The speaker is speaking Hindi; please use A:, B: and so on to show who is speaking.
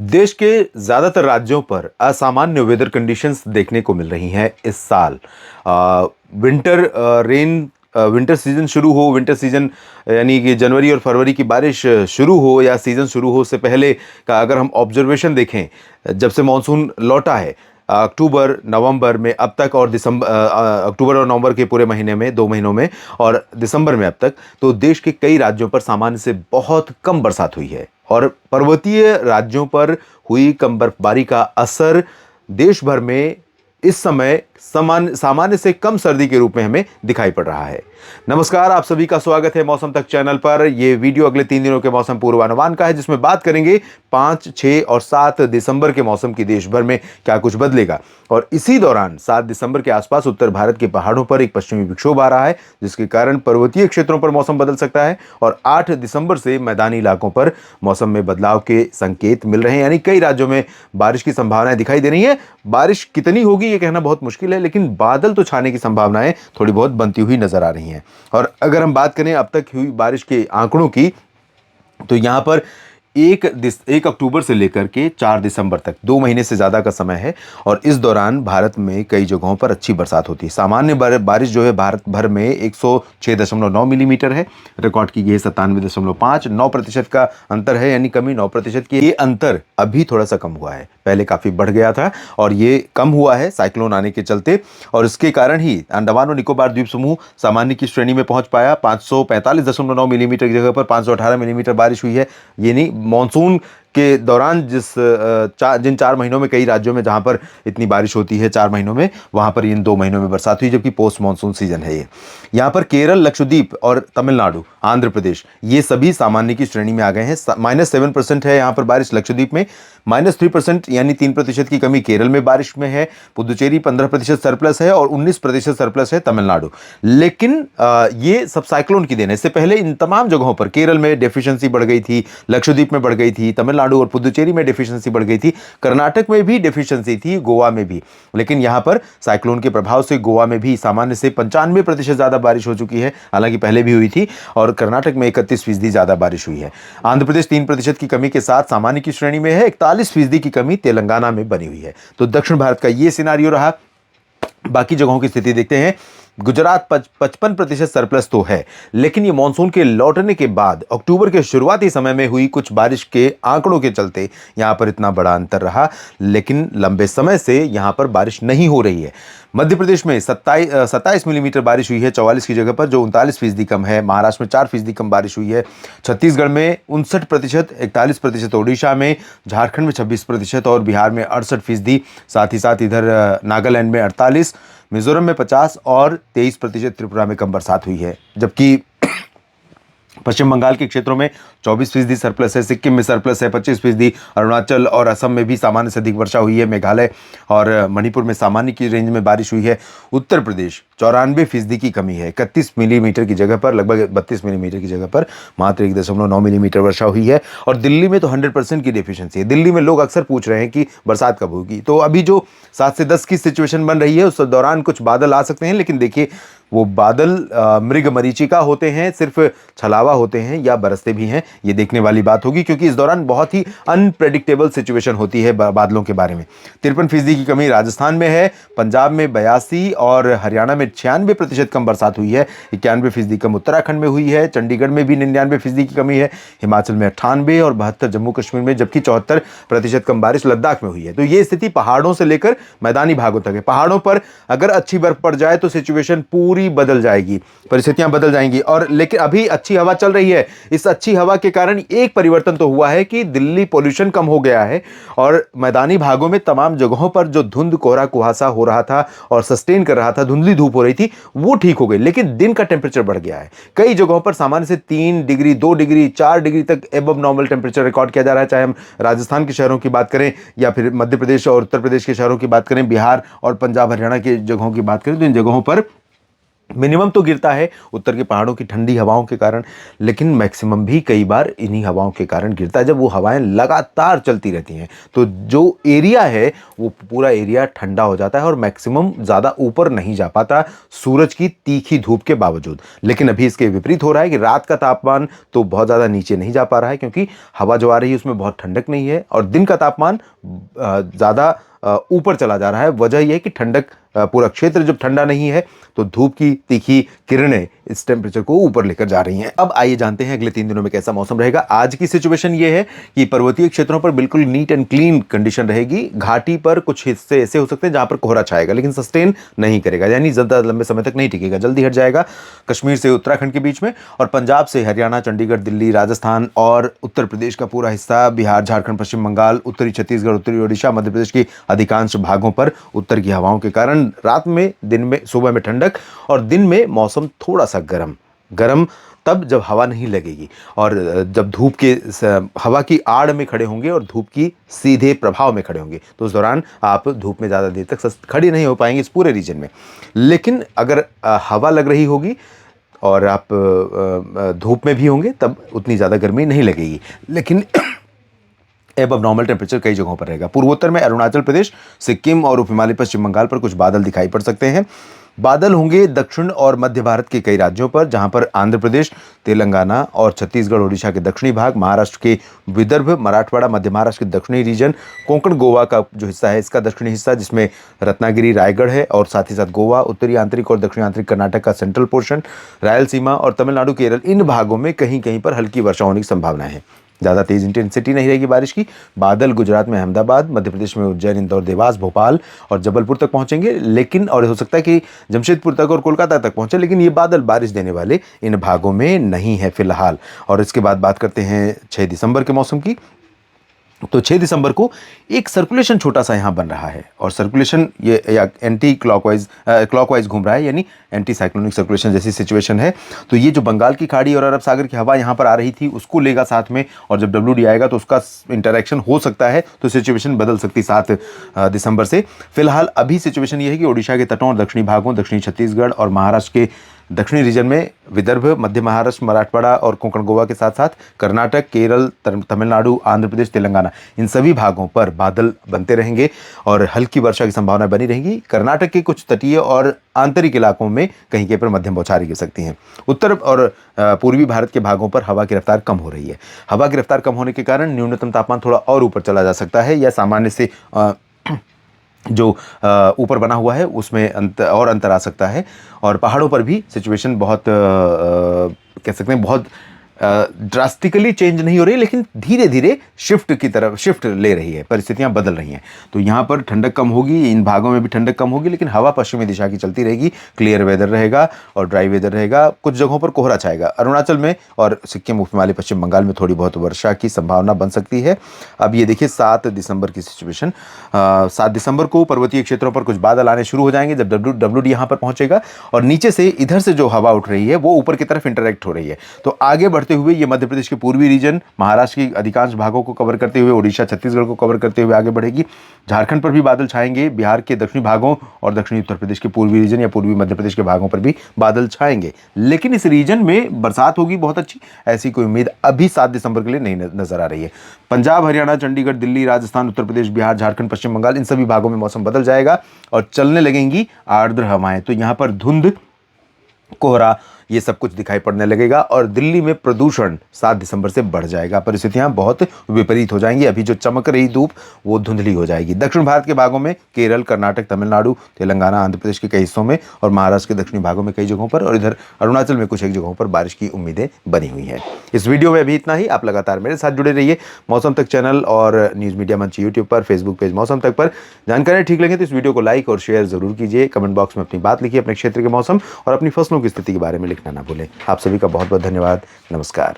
A: देश के ज्यादातर राज्यों पर असामान्य वेदर कंडीशंस देखने को मिल रही हैं इस साल। विंटर रेन विंटर सीजन शुरू हो, विंटर सीजन यानी कि जनवरी और फरवरी की बारिश शुरू हो या सीजन शुरू हो से पहले का अगर हम ऑब्जर्वेशन देखें, जब से मानसून लौटा है अक्टूबर नवंबर में अब तक और अक्टूबर और नवंबर के पूरे महीने में, 2 महीनों में, और दिसंबर में अब तक, तो देश के कई राज्यों पर सामान्य से बहुत कम बरसात हुई है। और पर्वतीय राज्यों पर हुई कम बर्फबारी का असर देश भर में इस समय सामान्य से कम सर्दी के रूप में हमें दिखाई पड़ रहा है। नमस्कार, आप सभी का स्वागत है मौसम तक चैनल पर। यह वीडियो अगले 3 दिनों के मौसम पूर्वानुमान का है, जिसमें बात करेंगे 5, 6 और 7 दिसंबर के मौसम की देश भर में क्या कुछ बदलेगा। और इसी दौरान 7 दिसंबर के आसपास उत्तर भारत के पहाड़ों पर एक पश्चिमी विक्षोभ आ रहा है, जिसके कारण पर्वतीय क्षेत्रों पर मौसम बदल सकता है। और 8 दिसंबर से मैदानी इलाकों पर मौसम में बदलाव के संकेत मिल रहे हैं, यानी कई राज्यों में बारिश की संभावनाएं दिखाई दे रही हैं। बारिश कितनी होगी ये कहना बहुत मुश्किल है, लेकिन बादल तो छाने की संभावनाएं थोड़ी बहुत बनती हुई नजर आ रही हैं। और अगर हम बात करें अब तक हुई बारिश के आंकड़ों की, तो यहां पर 1 अक्टूबर से लेकर के 4 दिसंबर तक 2 महीने से ज़्यादा का समय है। और इस दौरान भारत में कई जगहों पर अच्छी बरसात होती है। सामान्य बारिश जो है भारत भर में 106.9 मिलीमीटर है, रिकॉर्ड की गई है 97.5। 9% का अंतर है, यानी कमी 9% की। ये अंतर अभी थोड़ा सा कम हुआ है, पहले काफ़ी बढ़ गया था और ये कम हुआ है साइक्लोन आने के चलते। और इसके कारण ही अंडमान और निकोबार द्वीप समूह सामान्य की श्रेणी में पहुंच पाया। 545.9 मिलीमीटर की जगह पर 518 मिलीमीटर बारिश हुई है। ये नहीं, मानसून के दौरान जिन 4 महीनों में कई राज्यों में जहां पर इतनी बारिश होती है 4 महीनों में, वहां पर इन 2 महीनों में बरसात हुई, जबकि पोस्ट मानसून सीजन है ये। यहां पर केरल, लक्षद्वीप और तमिलनाडु, आंध्र प्रदेश, ये सभी सामान्य की श्रेणी में आ गए हैं। -7% है यहां पर बारिश लक्षद्वीप में, -3% यानी 3% की कमी केरल में बारिश में है। पुदुचेरी 15% सरप्लस है और 19% सरप्लस है तमिलनाडु। लेकिन ये सब साइक्लोन की देन है। इससे पहले इन तमाम जगहों पर केरल में डेफिशिएंसी बढ़ गई थी, लक्षद्वीप में बढ़ गई थी, तमिलनाडु और पुदुचेरी में डेफिशिएंसी बढ़ गई थी, कर्नाटक में भी डेफिशिएंसी थी, गोवा में भी। लेकिन यहां पर साइक्लोन के प्रभाव से गोवा में भी सामान्य से 95% ज्यादा बारिश हो चुकी है, हालांकि पहले भी हुई थी। और कर्नाटक में 31% ज्यादा बारिश हुई है। आंध्र प्रदेश 3% की कमी के साथ सामान्य की श्रेणी में है। 41% की कमी तेलंगाना में बनी हुई है। तो दक्षिण भारत का यह सिनारियो रहा। बाकी जगहों की स्थिति देखते हैं। गुजरात 55% सरप्लस तो है, लेकिन ये मानसून के लौटने के बाद अक्टूबर के शुरुआती समय में हुई कुछ बारिश के आंकड़ों के चलते यहां पर इतना बड़ा अंतर रहा। लेकिन लंबे समय से यहां पर बारिश नहीं हो रही है। मध्य प्रदेश में 27 मिलीमीटर बारिश हुई है 44 की जगह पर, जो 39% कम है। महाराष्ट्र में 4% कम बारिश हुई है। छत्तीसगढ़ में 59%, 41% ओडिशा में, झारखंड में 26% और बिहार में 68%। साथ ही साथ इधर नागालैंड में 48, मिजोरम में 50 और 23% त्रिपुरा में कम बरसात हुई है। जबकि पश्चिम बंगाल के क्षेत्रों में 24% सरप्लस है, सिक्किम में सरप्लस है 25%, अरुणाचल और असम में भी सामान्य से अधिक वर्षा हुई है, मेघालय और मणिपुर में सामान्य की रेंज में बारिश हुई है। उत्तर प्रदेश 94% की कमी है, 31 मिलीमीटर की जगह पर, लगभग 32 मिलीमीटर की जगह पर मात्र 1.9 मिलीमीटर वर्षा हुई है। और दिल्ली में तो 100% की डेफिशिएंसी है। दिल्ली में लोग अक्सर पूछ रहे हैं कि बरसात कब होगी। तो अभी जो 7 से 10 की सिचुएशन बन रही है, उस दौरान कुछ बादल आ सकते हैं, लेकिन देखिए वो बादल मृग मरीचिका होते हैं, सिर्फ छलावा होते हैं या बरसते भी हैं, ये देखने वाली बात होगी, क्योंकि इस दौरान बहुत ही अनप्रेडिक्टेबल सिचुएशन होती है बादलों के बारे में। 53% की कमी राजस्थान में है, पंजाब में 82 और हरियाणा में 96% कम बरसात हुई है। 91% कम उत्तराखंड में हुई है। चंडीगढ़ में भी 99% की कमी है। हिमाचल में 98 और 72 जम्मू कश्मीर में, जबकि 74% कम बारिश लद्दाख में हुई है। तो ये स्थिति पहाड़ों से लेकर मैदानी भागों तक है। पहाड़ों पर अगर अच्छी बर्फ पड़ जाए तो सिचुएशन पूरी बदल जाएगी, परिस्थितियां बदल जाएंगी। और लेकिन अभी अच्छी हवा चल रही है। इस अच्छी हवा के कारण एक परिवर्तन तो हुआ है कि दिल्ली पोल्यूशन कम हो गया है और मैदानी भागों में तमाम जगहों पर जो धुंध, कोहरा, कुहासा हो रहा था और सस्टेन कर रहा था, धुंधली धूप हो रही थी, वो ठीक हो गई। लेकिन दिन का टेंपरेचर बढ़ गया है। कई जगहों पर सामान्य से 3 डिग्री, 2 डिग्री, 4 डिग्री तक एबव नॉर्मल टेंपरेचर रिकॉर्ड किया जा रहा है। चाहे हम राजस्थान के शहरों की बात करें या फिर मध्य प्रदेश और उत्तर प्रदेश के शहरों की बात करें, बिहार और पंजाब हरियाणा की जगहों की बात करें, तो इन जगहों पर मिनिमम तो गिरता है उत्तर के पहाड़ों की ठंडी हवाओं के कारण, लेकिन मैक्सिमम भी कई बार इन्हीं हवाओं के कारण गिरता है। जब वो हवाएं लगातार चलती रहती हैं तो जो एरिया है वो पूरा एरिया ठंडा हो जाता है और मैक्सिमम ज़्यादा ऊपर नहीं जा पाता सूरज की तीखी धूप के बावजूद। लेकिन अभी इसके विपरीत हो रहा है कि रात का तापमान तो बहुत ज़्यादा नीचे नहीं जा पा रहा है, क्योंकि हवा जो आ रही है उसमें बहुत ठंडक नहीं है, और दिन का तापमान ज़्यादा ऊपर चला जा रहा है। वजह यह है कि ठंडक, पूरा क्षेत्र जब ठंडा नहीं है तो धूप की तीखी किरणें इस टेम्परेचर को ऊपर लेकर जा रही हैं। अब आइए जानते हैं अगले 3 दिनों में कैसा मौसम रहेगा। आज की सिचुएशन ये है कि पर्वतीय क्षेत्रों पर बिल्कुल नीट एंड क्लीन कंडीशन रहेगी। घाटी पर कुछ हिस्से ऐसे हो सकते हैं जहां पर कोहरा छाएगा, लेकिन सस्टेन नहीं करेगा, यानी ज्यादा लंबे समय तक नहीं टिकेगा, जल्दी हट जाएगा। कश्मीर से उत्तराखंड के बीच में और पंजाब से हरियाणा, चंडीगढ़, दिल्ली, राजस्थान और उत्तर प्रदेश का पूरा हिस्सा, बिहार, झारखंड, पश्चिम बंगाल, उत्तरी छत्तीसगढ़, उत्तरी ओडिशा, मध्य प्रदेश की अधिकांश भागों पर उत्तर की हवाओं के कारण रात में, दिन में, सुबह में ठंडक और दिन में मौसम थोड़ा सा गर्म तब जब हवा नहीं लगेगी और जब धूप के हवा की आड़ में खड़े होंगे और धूप की सीधे प्रभाव में खड़े होंगे तो उस दौरान आप धूप में ज़्यादा देर तक खड़ी नहीं हो पाएंगे इस पूरे रीजन में। लेकिन अगर हवा लग रही होगी और आप धूप में भी होंगे तब उतनी ज़्यादा गर्मी नहीं लगेगी, लेकिन एबव नॉर्मल टेम्परेचर कई जगहों पर रहेगा। पूर्वोत्तर में अरुणाचल प्रदेश, सिक्किम और उप हिमालय पश्चिम बंगाल पर कुछ बादल दिखाई पड़ सकते हैं। बादल होंगे दक्षिण और मध्य भारत के कई राज्यों पर, जहां पर आंध्र प्रदेश, तेलंगाना और छत्तीसगढ़, ओडिशा के दक्षिणी भाग, महाराष्ट्र के विदर्भ, मराठवाड़ा, मध्य महाराष्ट्र के दक्षिणी रीजन, कोंकण गोवा का जो हिस्सा है इसका दक्षिणी हिस्सा जिसमें रत्नागिरी, रायगढ़ है, और साथ ही साथ गोवा, उत्तरी आंतरिक और दक्षिणी आंतरिक कर्नाटक का सेंट्रल पोर्शन, रायलसीमा और तमिलनाडु, केरल, इन भागों में कहीं कहीं पर हल्की वर्षा होने की संभावना है। ज़्यादा तेज इंटेंसिटी नहीं रहेगी बारिश की। बादल गुजरात में अहमदाबाद, मध्य प्रदेश में उज्जैन, इंदौर, देवास, भोपाल और जबलपुर तक पहुंचेंगे, लेकिन और हो सकता है कि जमशेदपुर तक और कोलकाता तक पहुंचे, लेकिन ये बादल बारिश देने वाले इन भागों में नहीं है फिलहाल। और इसके बाद बात करते हैं 6 दिसंबर के मौसम की। तो 6 दिसंबर को एक सर्कुलेशन छोटा सा यहाँ बन रहा है, और सर्कुलेशन ये या एंटी क्लॉकवाइज घूम रहा है, यानी एंटी साइक्लोनिक सर्कुलेशन जैसी सिचुएशन है। तो ये जो बंगाल की खाड़ी और अरब सागर की हवा यहाँ पर आ रही थी उसको लेगा साथ में, और जब WD आएगा तो उसका इंटरेक्शन हो सकता है, तो सिचुएशन बदल सकती 7 दिसंबर से। फिलहाल अभी सिचुएशन ये है कि ओडिशा के तटों और दक्षिणी भागों, दक्षिणी छत्तीसगढ़ और महाराष्ट्र के दक्षिणी रीजन में, विदर्भ, मध्य महाराष्ट्र, मराठवाड़ा और कोंकण गोवा के साथ साथ कर्नाटक, केरल, तमिलनाडु, आंध्र प्रदेश, तेलंगाना, इन सभी भागों पर बादल बनते रहेंगे और हल्की वर्षा की संभावना बनी रहेगी। कर्नाटक के कुछ तटीय और आंतरिक इलाकों में कहीं कहीं पर मध्यम बौछारें गिर सकती हैं। उत्तर और पूर्वी भारत के भागों पर हवा की रफ्तार कम हो रही है। हवा की रफ्तार कम होने के कारण न्यूनतम तापमान थोड़ा और ऊपर चला जा सकता है, या सामान्य से जो ऊपर बना हुआ है उसमें अंतर आ सकता है। और पहाड़ों पर भी सिचुएशन बहुत कह सकते हैं बहुत ड्रास्टिकली चेंज नहीं हो रही, लेकिन धीरे धीरे शिफ्ट ले रही है, परिस्थितियां बदल रही हैं। तो यहाँ पर ठंडक कम होगी, इन भागों में भी ठंडक कम होगी, लेकिन हवा पश्चिमी दिशा की चलती रहेगी, क्लियर वेदर रहेगा और ड्राई वेदर रहेगा। कुछ जगहों पर कोहरा छाएगा। अरुणाचल में और सिक्किम, उप हिमालय पश्चिम बंगाल में थोड़ी बहुत वर्षा की संभावना बन सकती है। अब ये देखिए 7 दिसंबर की सिचुएशन। 7 दिसंबर को पर्वतीय क्षेत्रों पर कुछ बादल आने शुरू हो जाएंगे जब WD यहाँ पर पहुंचेगा, और नीचे से इधर से जो हवा उठ रही है वो ऊपर की तरफ इंटरेक्ट हो रही है। तो आगे बढ़ते हुए ये मध्य प्रदेश के पूर्वी रीजन, महाराष्ट्र की अधिकांश भागों को कवर करते हुए, ओडिशा, छत्तीसगढ़ को कवर करते हुए आगे बढ़ेगी। झारखंड पर भी बादल छाएंगे, बिहार के दक्षिणी भागों और दक्षिणी उत्तर प्रदेश के पूर्वी रीजन या पूर्वी मध्य प्रदेश के भागों पर भी बादल छाएंगे, लेकिन इस रीजन में बरसात होगी बहुत अच्छी, ऐसी कोई उम्मीद अभी 7 दिसंबर के लिए नहीं नजर आ रही है। पंजाब, हरियाणा, चंडीगढ़, दिल्ली, राजस्थान, उत्तर प्रदेश, बिहार, झारखंड, पश्चिम बंगाल, इन सभी भागों में मौसम बदल जाएगा और चलने लगेंगी आर्द्र हवाएं। तो यहां पर धुंध, कोहरा, ये सब कुछ दिखाई पड़ने लगेगा और दिल्ली में प्रदूषण 7 दिसंबर से बढ़ जाएगा। परिस्थितियां बहुत विपरीत हो जाएंगी। अभी जो चमक रही धूप वो धुंधली हो जाएगी। दक्षिण भारत के भागों में केरल, कर्नाटक, तमिलनाडु, तेलंगाना, आंध्र प्रदेश के कई हिस्सों में और महाराष्ट्र के दक्षिणी भागों में कई जगहों पर, और इधर अरुणाचल में कुछ एक जगहों पर बारिश की उम्मीदें बनी हुई हैं। इस वीडियो में अभी इतना ही। आप लगातार मेरे साथ जुड़े रहिए। मौसम तक चैनल और न्यूज़ मीडिया मंच यूट्यूब पर, फेसबुक पेज मौसम तक पर जानकारी ठीक लगे तो इस वीडियो को लाइक और शेयर जरूर कीजिए। कमेंट बॉक्स में अपनी बात लिखिए, अपने क्षेत्र के मौसम और अपनी फसलों की स्थिति के बारे में लिखना ना भूलें। आप सभी का बहुत बहुत धन्यवाद। नमस्कार।